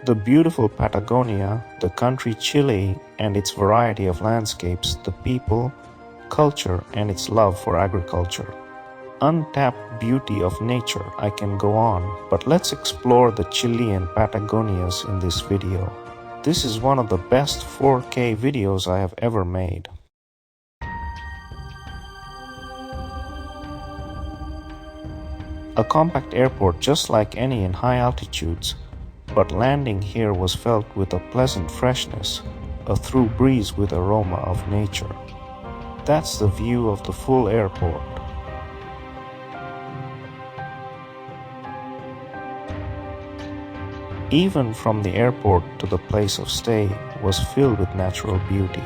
The beautiful Patagonia, the country Chile and its variety of landscapes, the people, culture, and its love for agriculture. Untapped beauty of nature, I can go on, but let's explore the Chilean Patagonias in this video. This is one of the best 4K videos I have ever made. A compact airport just like any in high altitudes, but landing here was felt with a pleasant freshness, a through breeze with aroma of nature. That's the view of the full airport. Even from the airport to the place of stay was filled with natural beauty.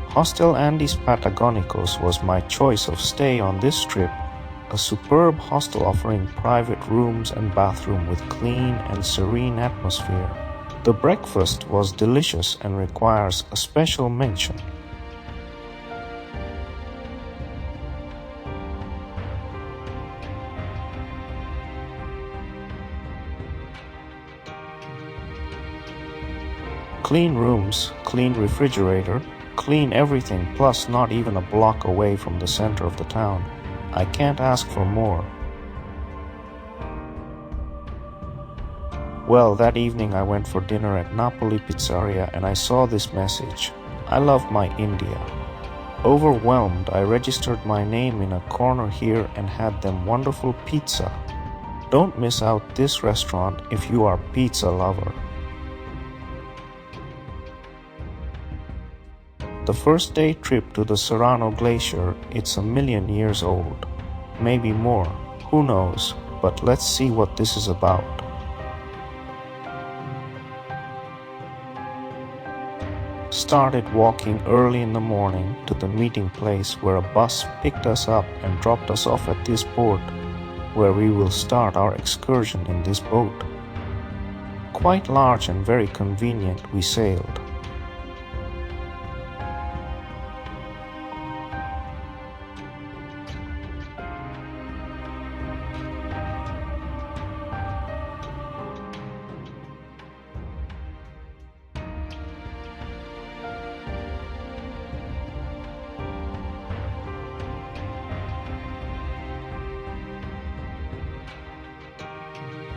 Hostel Andes Patagónicos was my choice of stay on this trip, a superb hostel offering private rooms and bathroom with clean and serene atmosphere. The breakfast was delicious and requires a special mention. Clean rooms, clean refrigerator, clean everything, plus not even a block away from the center of the town. I can't ask for more. Well, that evening I went for dinner at Napoli Pizzeria and I saw this message: I love my India. Overwhelmed, I registered my name in a corner here and had them wonderful pizza. Don't miss out this restaurant if you are pizza lover. The first day trip to the Serrano Glacier, it's 1,000,000 years old. Maybe more, who knows, but let's see what this is about. Started walking early in the morning to the meeting place where a bus picked us up and dropped us off at this port, where we will start our excursion in this boat. Quite large and very convenient, we sailed.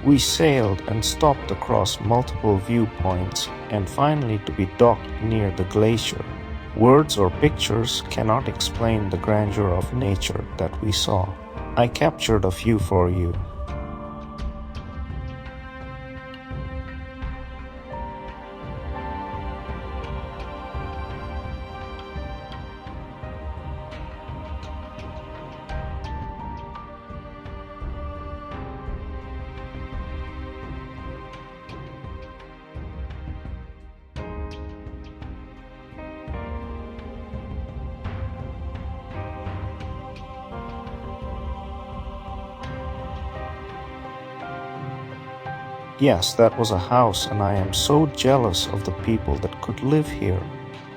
We sailed and stopped across multiple viewpoints and finally to be docked near the glacier. Words or pictures cannot explain the grandeur of nature that we saw. I captured a few for you. Yes, that was a house, and I am so jealous of the people that could live here.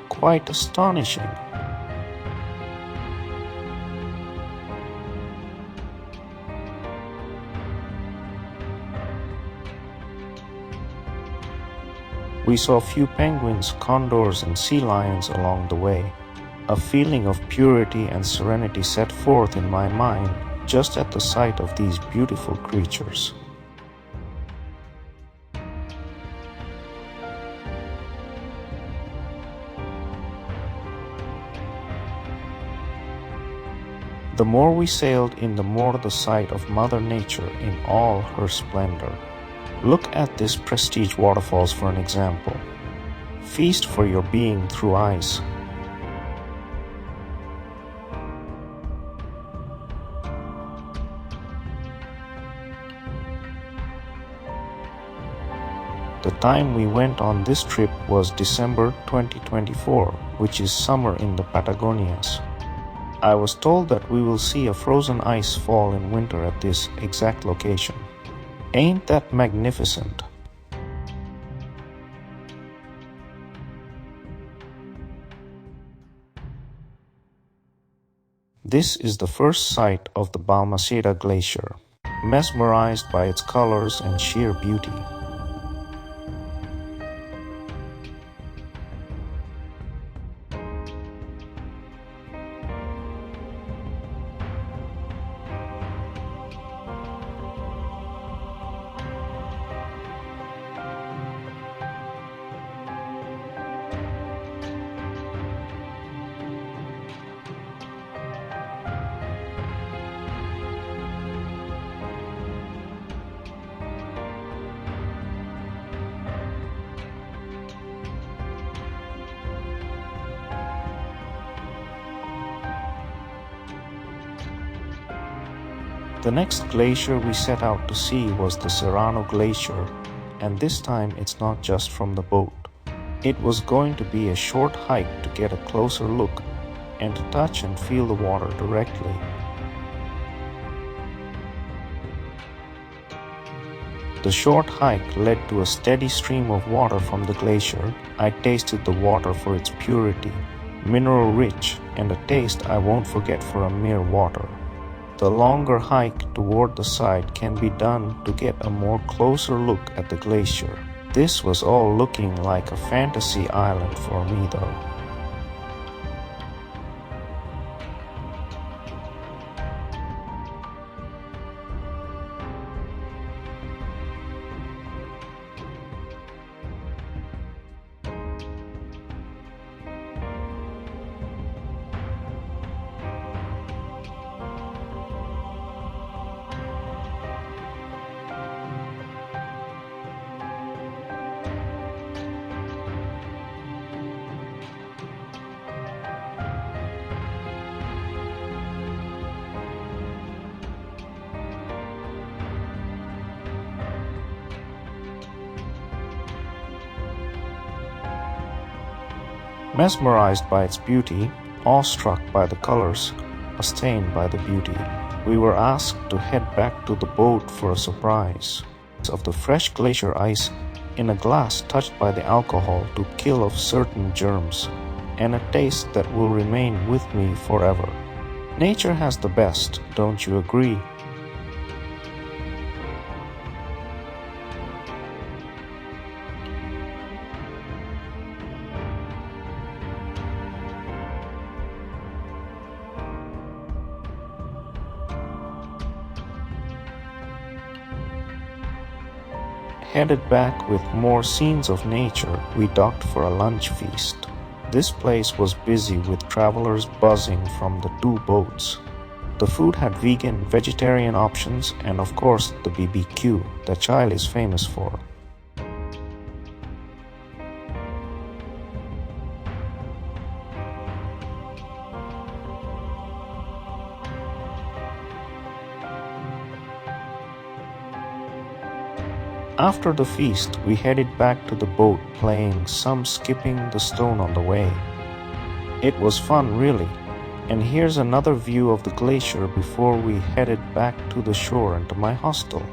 Quite astonishing. We saw few penguins, condors, and sea lions along the way. A feeling of purity and serenity set forth in my mind just at the sight of these beautiful creatures. The more we sailed in, the more the sight of Mother Nature in all her splendor. Look at this prestige waterfalls for an example. Feast for your being through ice. The time we went on this trip was December 2024, which is summer in the Patagonias. I was told that we will see a frozen ice fall in winter at this exact location. Ain't that magnificent? This is the first sight of the Balmaceda Glacier, mesmerized by its colors and sheer beauty. The next glacier we set out to see was the Serrano Glacier, and this time it's not just from the boat. It was going to be a short hike to get a closer look and to touch and feel the water directly. The short hike led to a steady stream of water from the glacier. I tasted the water for its purity, mineral rich, and a taste I won't forget for a mere water. The longer hike toward the side can be done to get a more closer look at the glacier. This was all looking like a fantasy island for me though. Mesmerized by its beauty, awestruck by the colors, sustained by the beauty, we were asked to head back to the boat for a surprise of the fresh glacier ice in a glass touched by the alcohol to kill off certain germs, and a taste that will remain with me forever. Nature has the best, don't you agree? Headed back with more scenes of nature, we docked for a lunch feast. This place was busy with travelers buzzing from the two boats. The food had vegan, vegetarian options and of course the BBQ that Chile is famous for. After the feast, we headed back to the boat, playing some skipping the stone on the way. It was fun, really. And here's another view of the glacier before we headed back to the shore and to my hostel.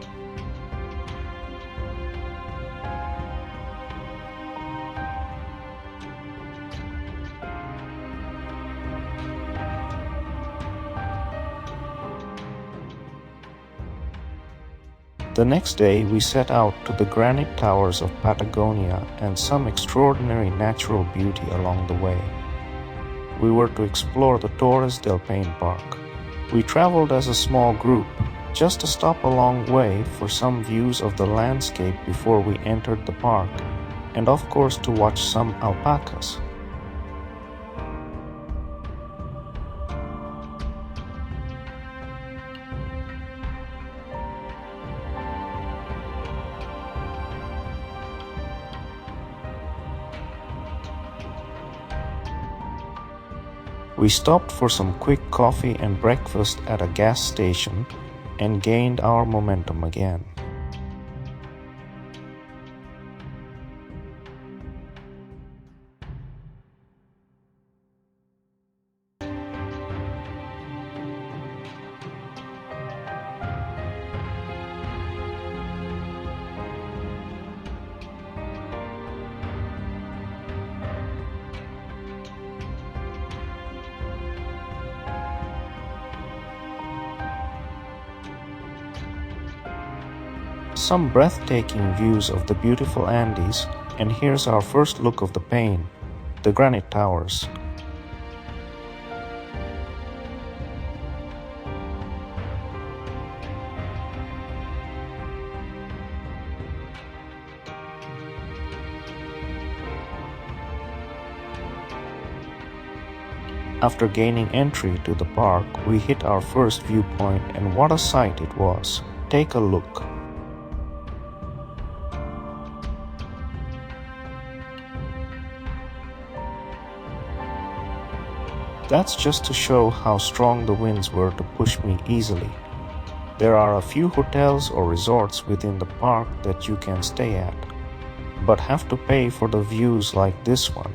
The next day, we set out to the granite towers of Patagonia and some extraordinary natural beauty along the way. We were to explore the Torres del Paine Park. We traveled as a small group, just a stop along the way for some views of the landscape before we entered the park, and of course to watch some alpacas. We stopped for some quick coffee and breakfast at a gas station and gained our momentum again. Some breathtaking views of the beautiful Andes, and here's our first look of the pain, the granite towers. After gaining entry to the park, we hit our first viewpoint, and what a sight it was. Take a look. That's just to show how strong the winds were to push me easily. There are a few hotels or resorts within the park that you can stay at, but have to pay for the views like this one.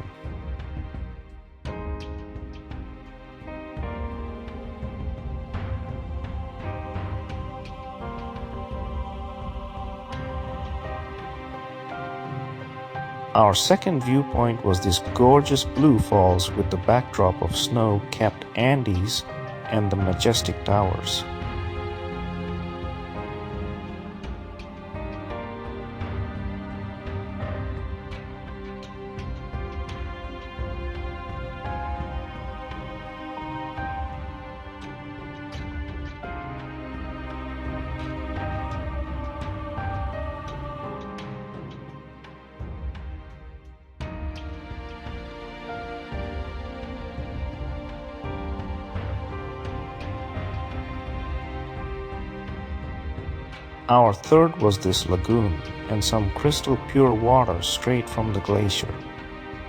Our second viewpoint was this gorgeous blue falls with the backdrop of snow-capped Andes and the majestic towers. Our third was this lagoon and some crystal pure water straight from the glacier.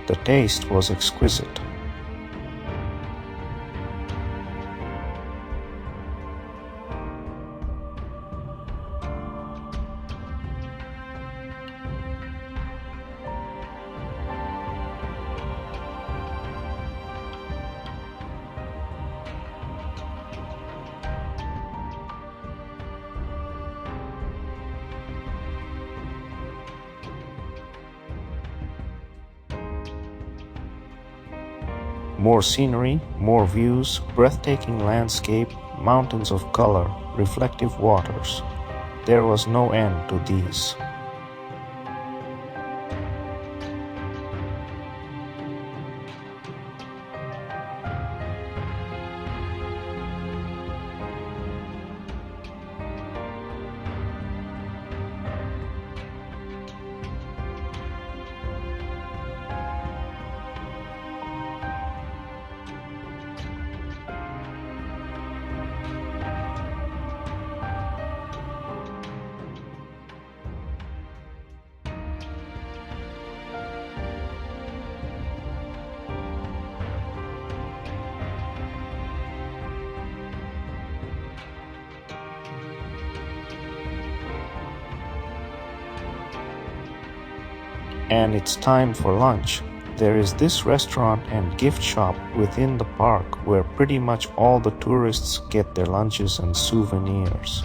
The taste was exquisite. More scenery, more views, breathtaking landscape, mountains of color, reflective waters. There was no end to these. And it's time for lunch. There is this restaurant and gift shop within the park where pretty much all the tourists get their lunches and souvenirs.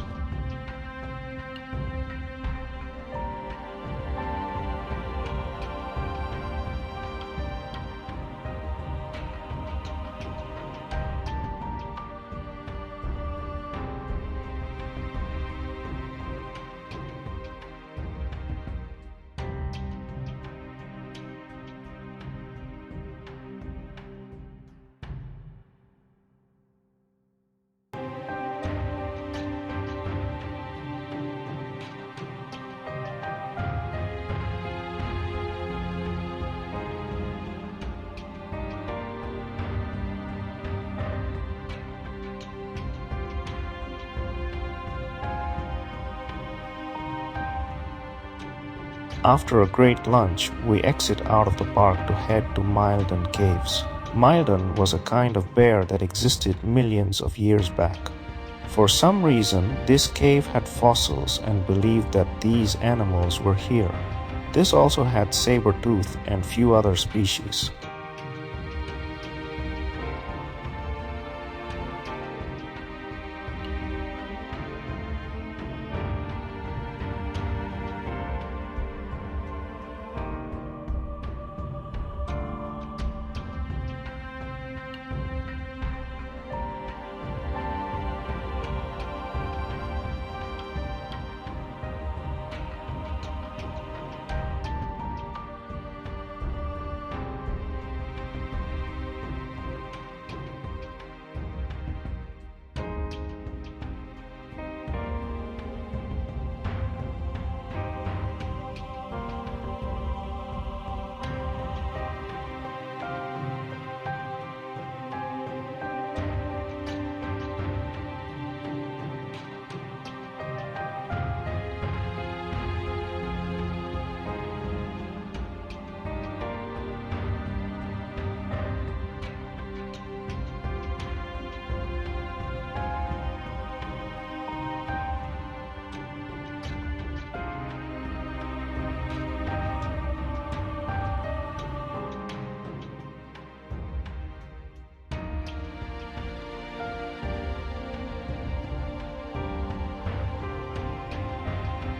After a great lunch, we exit out of the park to head to Milden Caves. Milden was a kind of bear that existed millions of years back. For some reason, this cave had fossils and believed that these animals were here. This also had saber-tooth and few other species.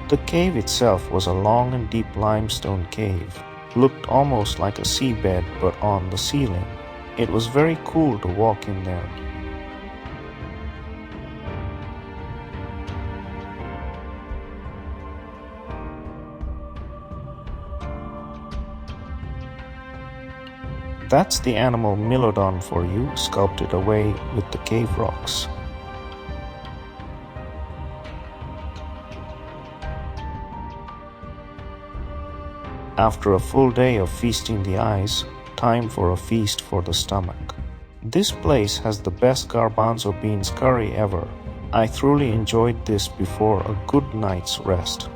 The cave itself was a long and deep limestone cave. Looked almost like a seabed but on the ceiling. It was very cool to walk in there. That's the animal Milodon for you, sculpted away with the cave rocks. After a full day of feasting the eyes, time for a feast for the stomach. This place has the best garbanzo beans curry ever. I truly enjoyed this before a good night's rest.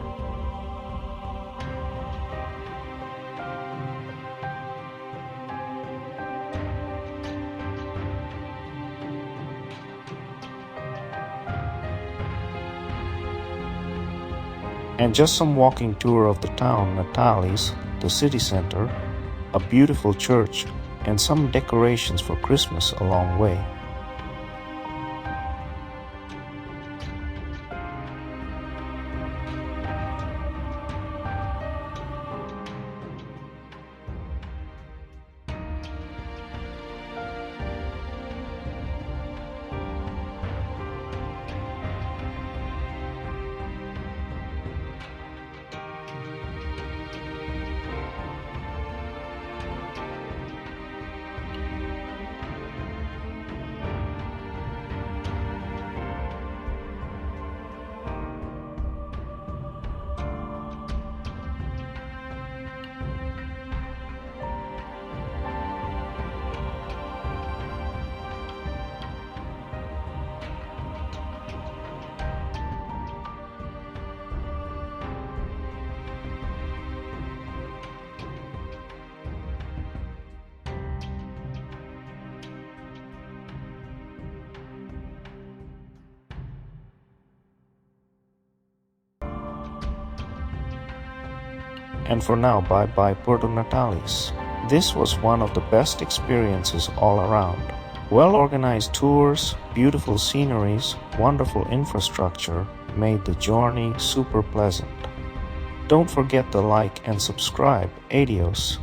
And just some walking tour of the town Natalis, the city center, a beautiful church, and some decorations for Christmas along the way. And for now, bye-bye Puerto Natales. This was one of the best experiences all around. Well-organized tours, beautiful sceneries, wonderful infrastructure made the journey super pleasant. Don't forget to like and subscribe. Adios.